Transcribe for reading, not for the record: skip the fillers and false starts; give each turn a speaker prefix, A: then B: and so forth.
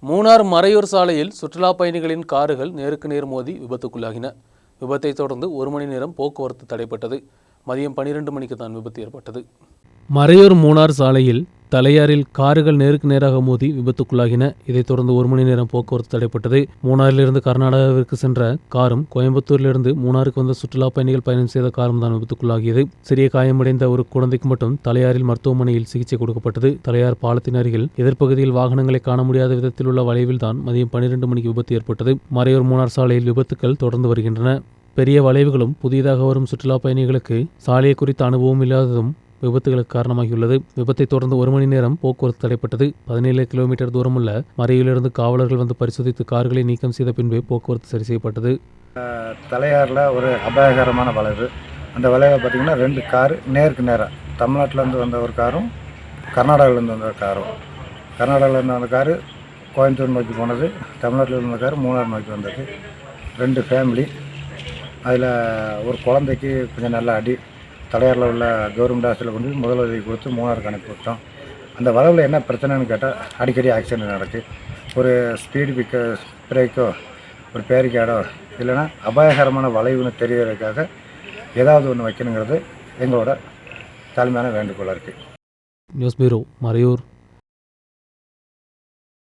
A: மூணார் மறையூர் சாலையில் சுற்றுலா பயணிகளின் கார்கள் நேருக்கு நேர் மோதி விபத்துக்குள்ளாகின. விபத்தை தொடர்ந்து 1 மணி நேரம் போக்குவரத்து தடைப்பட்டது. மதியம் 12 மணிக்கு தான் விபத்து ஏற்பட்டது. மறையூர் மூணார் சாலையில் தலையாரில் கார்கள் நேருக்கு நேராக மோதி விபத்துக்குள்ளாகின. இதைத் தொடர்ந்து 1 மணி நேரம் போக்குவரத்து தடைப்பட்டது. மூணாரிலிருந்து கர்நாடகாவிற்கு சென்ற காரும் கோயம்புத்தூரிலிருந்து மூணாருக்கு வந்த சுற்றுலா பயணிகள் பயணம் செய்த காரும் தான் விபத்துக்குள்ளாகியது. சிறிய காயமடைந்த ஒரு குழந்தைக்கு மட்டும் தலையாரில் மருத்துவமனையில் சிகிச்சை கொடுக்கப்பட்டது. தலையார் பாலத்தின் அருகில் எதிர்ப்பகுதியில் வாகனங்களை காண முடியாத விதத்தில் உள்ள வளைவில் தான் மதியம் 12 மணிக்கு விபத்து ஏற்பட்டது. மறையூர் மூணார் சாலையில் விபத்துக்கள் தொடர்ந்து வருகின்றன. பெரிய வளைவுகளும் புதிதாக வரும் சுற்றுலா பயணிகளுக்கு சாலையை குறித்த அனுபவம் இல்லாததும் விபத்துகளுக்கு காரணமாகியுள்ளது. விபத்தை தொடர்ந்து 1 மணி நேரம் போக்குவரத்து தடைப்பட்டது. 17 கிலோமீட்டர் தூரமுள்ள மறையிலிருந்து காவலர்கள் வந்து பரிசோதித்து கார்களை நீக்கம் செய்த பின்பு போக்குவரத்து சரி செய்யப்பட்டது.
B: தலையாரில் ஒரு அபாயகரமான வளைவு. அந்த வளைவை பார்த்திங்கன்னா 2 கார் நேருக்கு நேராக, தமிழ்நாட்டிலேருந்து வந்த ஒரு காரும் கர்நாடகாவிலேருந்து வந்த காரும். கர்நாடகாவிலேருந்து வந்த காரு கோயம்புத்தூர் நோக்கி போனது, தமிழ்நாட்டில் இருந்த கார் மூணார் நோக்கி வந்தது. 2 ஃபேமிலி. அதில் ஒரு குழந்தைக்கு கொஞ்சம் நல்ல அடி. தலையாரில் உள்ள கவர்மெண்ட் ஹாஸ்பிட்டலில் கொண்டு முதலுதவி கொடுத்து மூணாருக்கு அனுப்பி விட்டோம். அந்த வளைவில் என்ன பிரச்சனைன்னு கேட்டால் அடிக்கடி ஆக்சிடென்ட் நடக்குது. ஒரு ஸ்பீடு பிரேக்கோ ஒரு பேரிகார்டோ இல்லைன்னா அபாயகரமான வளைவுன்னு தெரியறதுக்காக ஏதாவது ஒன்று வைக்கணுங்கிறது எங்களோட தாழ்மையான வேண்டுகோளாக இருக்குது.
A: News bureau, Maraiyur.